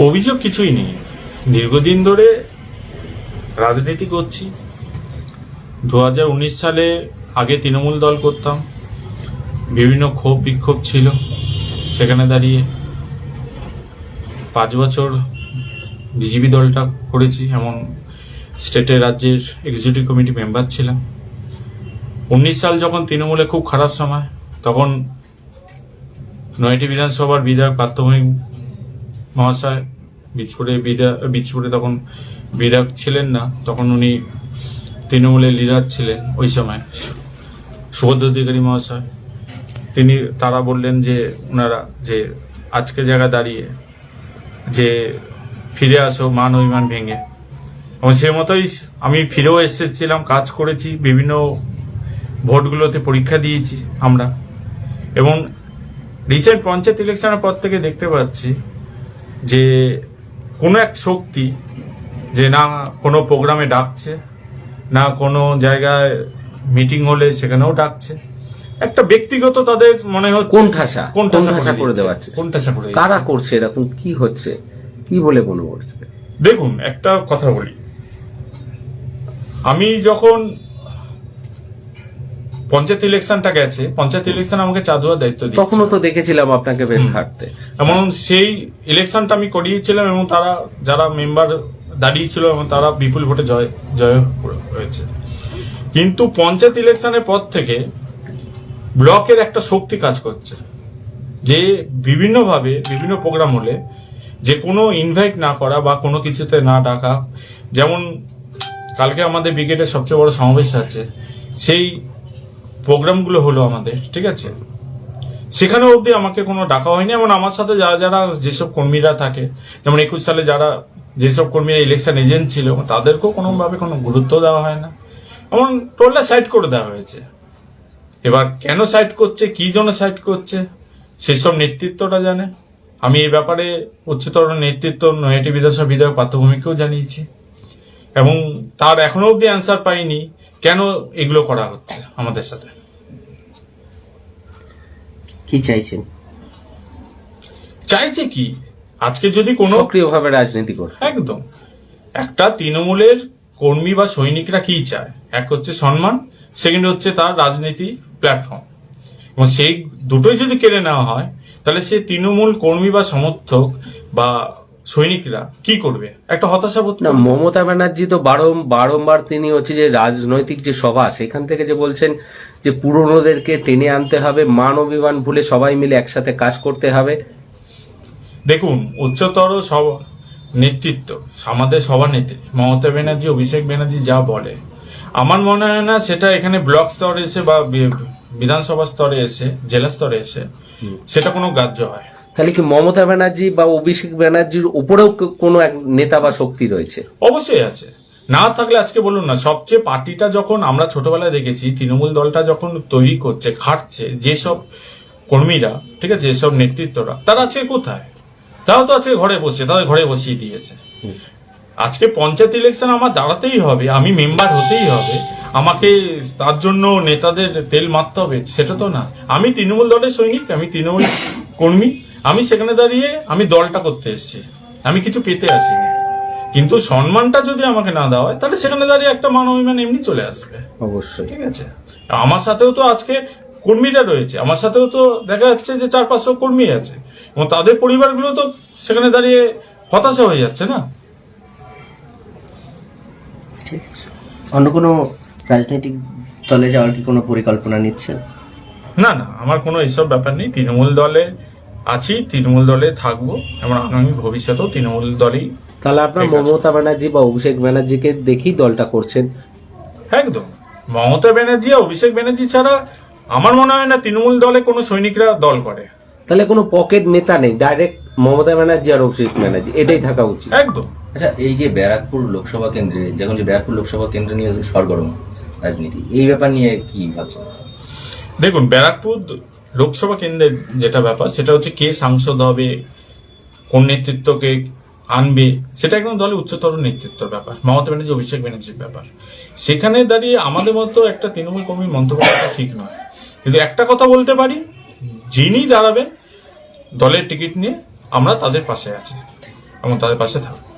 অভিযোগ কিছুই নেই। দীর্ঘদিন ধরে রাজনীতি করছি। 2019 সালে আগে তৃণমূল দল করতাম, বিভিন্ন ক্ষোভ বিক্ষোভ ছিল, সেখানে দাঁড়িয়ে 5 বছর বিজেপি দলটা করেছি, এমন স্টেটের রাজ্যের এক্সিকিউটিভ কমিটি মেম্বার ছিলাম। 19 সাল যখন তৃণমূলে খুব খারাপ সময়, তখন নয়টি বিধানসভার বিধায়ক প্রাত্যহিক মহাশয় বীজপুরে তখন বিধায়ক ছিলেন না, তখন উনি তৃণমূলের লিডার ছিলেন ওই সময়, সুবোধ অধিকারী মহাশয়। তারা বললেন যে ওনারা যে আজকে জায়গা দাঁড়িয়ে যে ফিরে আসো মান অভিমান ভেঙে, এবং সেই মতোই আমি ফিরেও এসেছিলাম, কাজ করেছি, বিভিন্ন ভোটগুলোতে পরীক্ষা দিয়েছি আমরা। এবং রিসেন্ট পঞ্চায়েত ইলেকশনের পর থেকে দেখতে পাচ্ছি যে কোনো এক শক্তি যে না কোনো প্রোগ্রামে ডাকছে, না কোনো জায়গায় মিটিং হলে সেখানেও ডাকছে, একটা ব্যক্তিগত তাদের মনে হচ্ছে কোণঠাসা করে দেওয়াচ্ছে। কারা করছে এরকম? কি হচ্ছে, কি বলে মনে করছে? দেখুন, একটা কথা বলি, আমি যখন পঞ্চায়েত ইলেকশনটা গেছে, পঞ্চায়েত ইলেকশন আমাকে চাঁদুয়ার দায়িত্ব দিয়েছে, তখনও তো দেখেছিলাম আপনাকে বেশ খাটতে। এমন সেই ইলেকশনটা আমি করিয়েছিলাম, এবং তারা যারা মেম্বার দাঁড়িয়েছিল এবং তারা বিপুল ভোটে জয় হয়েছে। কিন্তু পঞ্চায়েত ইলেকশনের পর থেকে ব্লকের একটা শক্তি কাজ করছে, যে বিভিন্নভাবে বিভিন্ন প্রোগ্রাম হলে যে কোনো ইনভাইট না করা বা কোনো কিছুতে না ডাকা। যেমন কালকে আমাদের ব্রিগেডের সবচেয়ে বড় সমাবেশ আছে, সেই প্রোগ্রামগুলো হলো আমাদের, ঠিক আছে, সেখানে অবধি আমাকে কোনো ডাকা হয়নি। এবং আমার সাথে যারা যেসব কর্মীরা থাকে, যেমন 21 সালে যেসব কর্মীরা ইলেকশন এজেন্ট ছিল, তাদেরকেও কোনোভাবে কোনো গুরুত্ব দেওয়া হয় না, এমন টোটাল সাইড করে দেওয়া হয়েছে। এবার কেন সাইড করছে, কি জন্য সাইড করছে, সেসব নেতৃত্বটা জানে। আমি এই ব্যাপারে উচ্চতর নেতৃত্ব নৈহাটি বিধানসভা বিধায়ক পার্থভূমিকেও জানিয়েছি, এবং তার এখনো অবধি অ্যান্সার পাইনি কেন এগুলো করা হচ্ছে আমাদের সাথে। কি চাইছেন? চাইছে কি, আজকে যদি কোনো সক্রিয়ভাবে রাজনীতি করে, একদম একটা তৃণমূলের কর্মী বা সৈনিকরা কি চায়, এক হচ্ছে সম্মান, সেকেন্ড হচ্ছে তার রাজনীতি প্ল্যাটফর্ম, এবং সেই দুটোই যদি কেড়ে নেওয়া হয়, তাহলে সে তৃণমূল কর্মী বা সমর্থক বা সৈনিকরা কি করবে, একটা হতাশা বোধ। না, মমতা ব্যানার্জি তো বারংবার তিনি হচ্ছে যে রাজনৈতিক যে সভা, সেখান থেকে যে বলছেন যে পুরনোদেরকে টেনে আনতে হবে, মান অভিমান ভুলে সবাই মিলে একসাথে কাজ করতে হবে। দেখুন, উচ্চতর সব নেতৃত্ব, আমাদের সভানেত্রী মমতা ব্যানার্জি, অভিষেক ব্যানার্জি যা বলে, আমার মনে হয় না সেটা এখানে ব্লক স্তরে এসে বা বিধানসভা স্তরে এসে, জেলা স্তরে এসে সেটা কোনো গ্রাহ্য হয়। তাহলে কি মমতা ব্যানার্জি বা অভিষেক ব্যানার্জির উপরেও কোনো এক নেতা বা শক্তি রয়েছে? অবশ্যই আছে, না থাকলে আজকে বলুন না, সবচেয়ে পার্টিটা যখন আমরা ছোটবেলায় দেখেছি, তৃণমূল দলটা যখন তৈরি করছে, খাটছে, যেসব কর্মীরা, ঠিক আছে, যেসব নেতৃত্বরা, তারা আজকে কোথায়? তারাও তো আজকে ঘরে বসে, তাদের ঘরে বসিয়ে দিয়েছে। আজকে পঞ্চায়েত ইলেকশন আমার দাঁড়াতেই হবে, আমি মেম্বার হতেই হবে, আমাকে তার জন্য নেতাদের তেল মারতে হবে, সেটা তো না। আমি তৃণমূল দলের সৈনিক, আমি তৃণমূল কর্মী, আমি সেখানে দাঁড়িয়ে আমি দলটা করতে এসেছি, আমি কিছু পেতে আসিনি। কিন্তু সম্মানটা যদি আমাকে না দেওয়া হয়, তাহলে সেখানে দাঁড়িয়ে একটা মান অভিমান এমনি চলে আসবে। অবশ্যই, ঠিক আছে। আমার সাথেও তো আজকে কর্মীরা রয়েছে, আমার সাথেও তো দেখা যাচ্ছে যে 400-500 কর্মী আছে, এবং তাদের পরিবারগুলো তো সেখানে দাঁড়িয়ে হতাশা হয়ে যাচ্ছে না। ঠিক আছে, অন্য কোনো রাজনৈতিক দলে যাওয়ার কি কোনো পরিকল্পনা নিচ্ছেন? না, আমার কোনো এইসব ব্যাপার নেই। তৃণমূল দলে আছি, তৃণমূল দলে থাকবো, এবং আগামী ভবিষ্যতেও তৃণমূল দলেই। তাহলে আপনার মমতা ব্যানার্জি বা অভিষেক ব্যানার্জিকে দেখেই দলটা করছেন? একদম, মমতা ব্যানার্জি আর অভিষেক ব্যানার্জি ছাড়া আমার মনে হয় না তৃণমূল দলে কোনো সৈনিকরা দল করে। তাহলে কোনো পকেট নেতা নেই, ডাইরেক্ট মমতা ব্যানার্জি আর অভিষেক ব্যানার্জি, এটাই থাকা উচিত। একদম। আচ্ছা, এই যে ব্যারাকপুর লোকসভা কেন্দ্রে, যখন যে ব্যারাকপুর লোকসভা কেন্দ্র নিয়ে সরগরম রাজনীতি, এই ব্যাপার নিয়ে কি ভাবছেন? দেখুন, ব্যারাকপুর লোকসভা কেন্দ্রের যেটা ব্যাপার, সেটা হচ্ছে কে সাংসদ হবে, কোন নেতৃত্বকে আনবে, সেটা একদম দলের উচ্চতর নেতৃত্বের ব্যাপার, মমতা ব্যানার্জি, অভিষেক ব্যানার্জির ব্যাপার। সেখানে দাঁড়িয়ে আমাদের মতো একটা তৃণমূল কর্মী মন্তব্য করা ঠিক নয়। কিন্তু একটা কথা বলতে পারি, যিনি দাঁড়াবেন দলের টিকিট নিয়ে, আমরা তাদের পাশে আছি। এবং তাদের পাশে থাকবো।